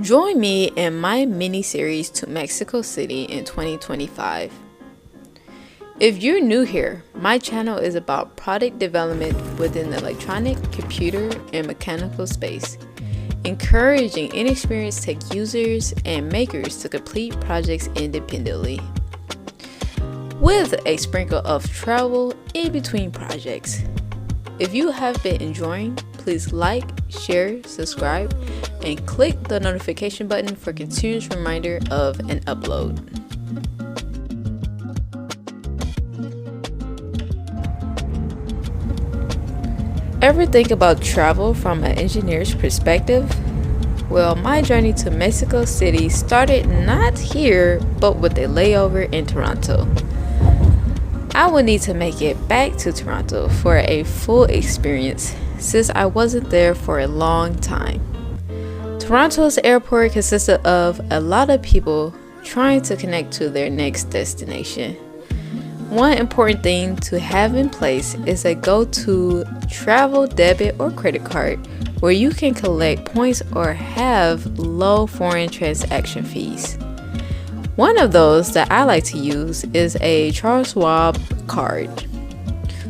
Join me in my mini-series to Mexico City in 2025. If you're new here, my channel is about product development within the electronic, computer, and mechanical space, encouraging inexperienced tech users and makers to complete projects independently, with a sprinkle of travel in between projects. If you have been enjoying, please like, share, subscribe, and click the notification button for continuous reminder of an upload. Ever think about travel from an engineer's perspective? Well, my journey to Mexico City started not here, but with a layover in Toronto. I would need to make it back to Toronto for a full experience since I wasn't there for a long time. Toronto's airport consisted of a lot of people trying to connect to their next destination. One important thing to have in place is a go-to travel debit or credit card where you can collect points or have low foreign transaction fees. One of those that I like to use is a Charles Schwab card.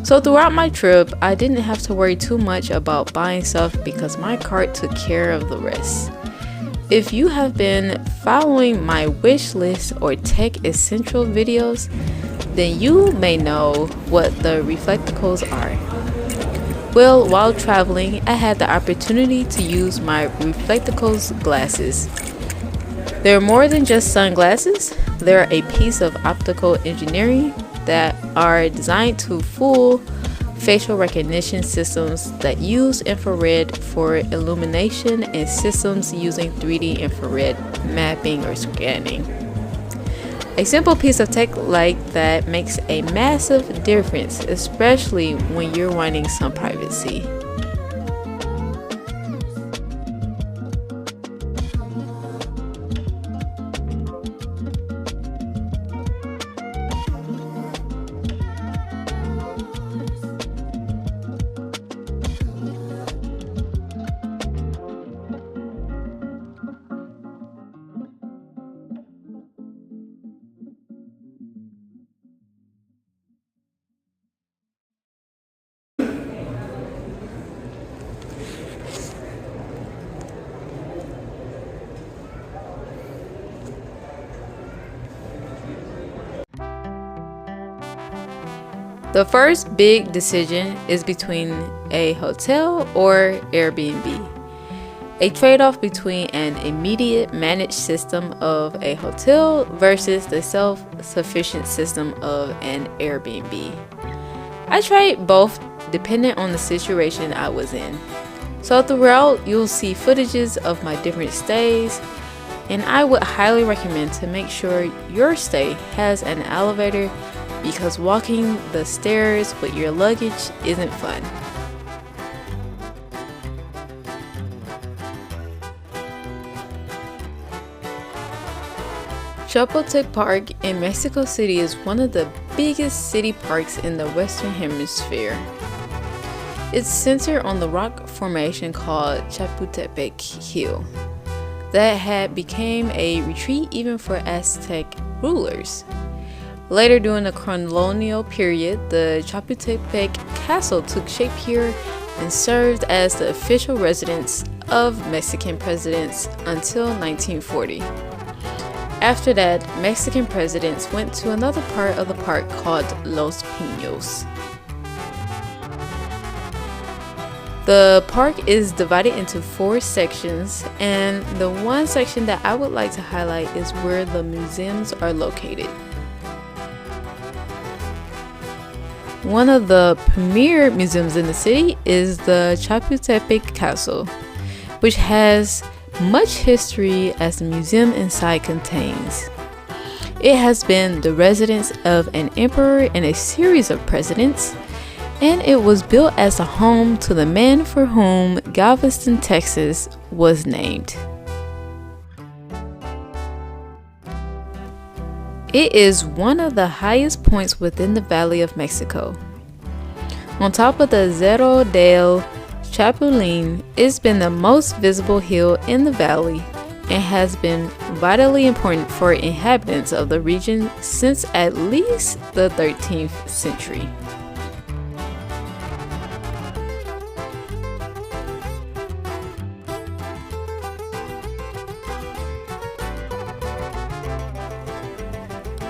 So throughout my trip, I didn't have to worry too much about buying stuff because my card took care of the rest. If you have been following my wish list or tech essential videos, then you may know what the reflectacles are. Well, while traveling, I had the opportunity to use my reflectacles glasses. They're more than just sunglasses. They're a piece of optical engineering that are designed to fool facial recognition systems that use infrared for illumination and systems using 3D infrared mapping or scanning. A simple piece of tech like that makes a massive difference, especially when you're wanting some privacy. The first big decision is between a hotel or Airbnb. A trade-off between an immediate managed system of a hotel versus the self-sufficient system of an Airbnb. I tried both depending on the situation I was in. So throughout, you'll see footages of my different stays, and I would highly recommend to make sure your stay has an elevator because walking the stairs with your luggage isn't fun. Chapultepec Park in Mexico City is one of the biggest city parks in the Western Hemisphere. It's centered on the rock formation called Chapultepec Hill that had become a retreat even for Aztec rulers. Later during the colonial period, the Chapultepec Castle took shape here and served as the official residence of Mexican presidents until 1940. After that, Mexican presidents went to another part of the park called Los Pinos. The park is divided into 4 sections, and the one section that I would like to highlight is where the museums are located. One of the premier museums in the city is the Chapultepec Castle, which has much history as the museum inside contains. It has been the residence of an emperor and a series of presidents, and it was built as a home to the man for whom Galveston, Texas was named. It is one of the highest points within the Valley of Mexico. On top of the Cerro del Chapulín, it's been the most visible hill in the valley, and has been vitally important for inhabitants of the region since at least the 13th century.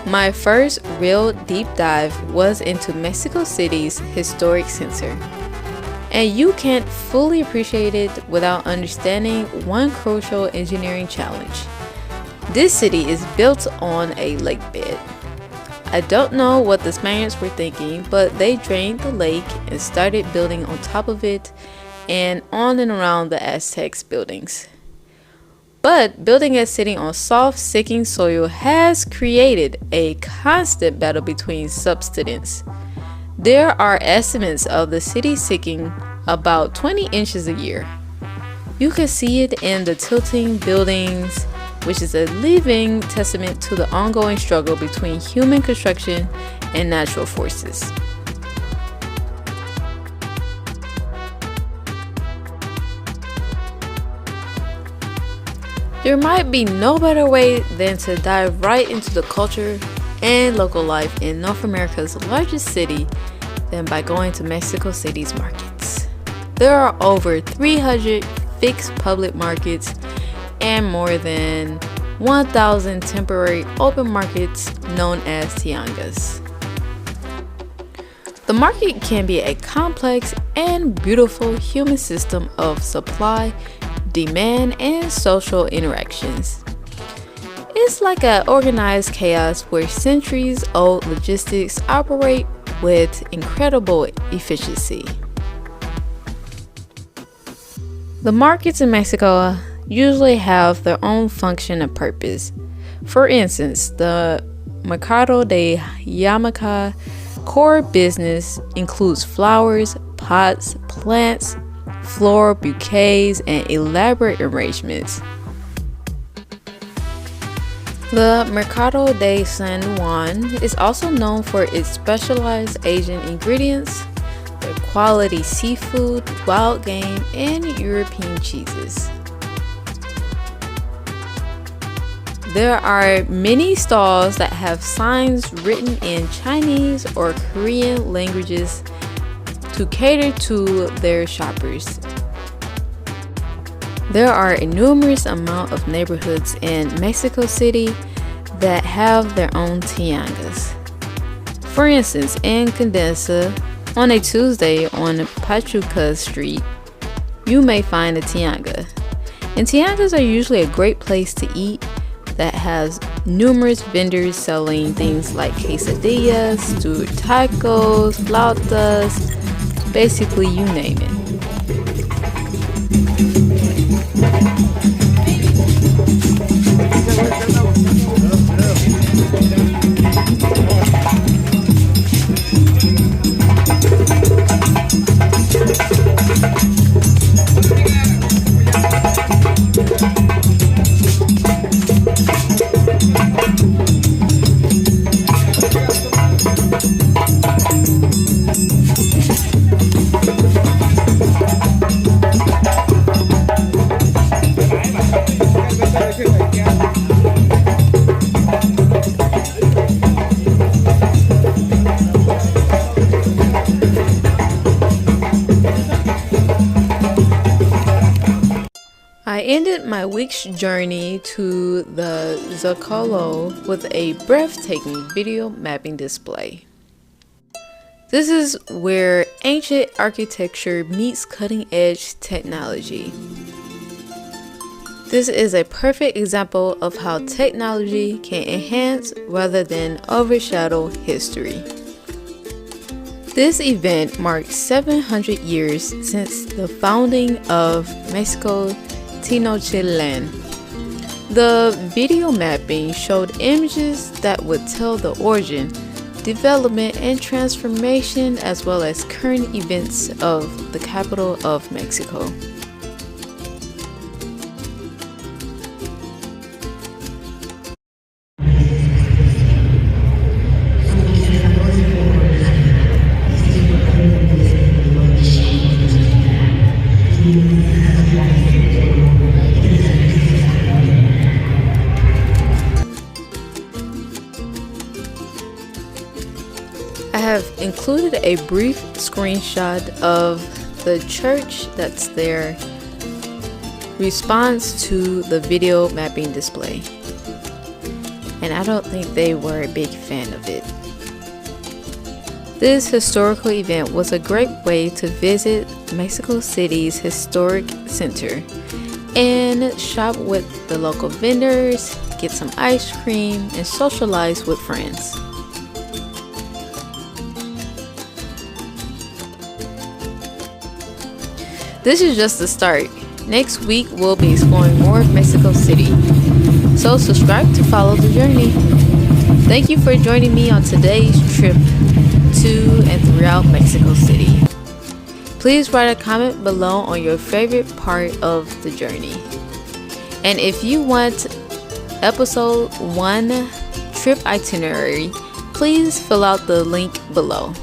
My first real deep dive was into Mexico City's historic center. And you can't fully appreciate it without understanding one crucial engineering challenge. This city is built on a lake bed. I don't know what the Spaniards were thinking, but they drained the lake and started building on top of it and on and around the Aztecs' buildings. But building and sitting on soft, sinking soil has created a constant battle between subsidence. There are estimates of the city sinking about 20 inches a year. You can see it in the tilting buildings, which is a living testament to the ongoing struggle between human construction and natural forces. There might be no better way than to dive right into the culture and local life in North America's largest city than by going to Mexico City's markets. There are over 300 fixed public markets and more than 1,000 temporary open markets known as tiangas. The market can be a complex and beautiful human system of supply, demand, and social interactions. It's like an organized chaos where centuries-old logistics operate with incredible efficiency. The markets in Mexico usually have their own function and purpose. For instance, the Mercado de Yamaca core business includes flowers, pots, plants, floral bouquets, and elaborate arrangements. The Mercado de San Juan is also known for its specialized Asian ingredients, their quality seafood, wild game, and European cheeses. There are many stalls that have signs written in Chinese or Korean languages to cater to their shoppers. There are a numerous amount of neighborhoods in Mexico City that have their own tiangas. For instance, in Condesa, on a Tuesday on Pachuca Street, you may find a tianga. And tiangas are usually a great place to eat that has numerous vendors selling things like quesadillas, stewed tacos, flautas, basically you name it. I ended my week's journey to the Zocalo with a breathtaking video mapping display. This is where ancient architecture meets cutting-edge technology. This is a perfect example of how technology can enhance rather than overshadow history. This event marks 700 years since the founding of Mexico Tenochtitlan. The video mapping showed images that would tell the origin, development, and transformation as well as current events of the capital of Mexico. I have included a brief screenshot of the church that's their response to the video mapping display. And I don't think they were a big fan of it. This historical event was a great way to visit Mexico City's historic center and shop with the local vendors, get some ice cream, and socialize with friends. This is just the start. Next week we'll be exploring more of Mexico City. So subscribe to follow the journey. Thank you for joining me on today's trip to and throughout Mexico City. Please write a comment below on your favorite part of the journey. And if you want episode 1 trip itinerary, please fill out the link below.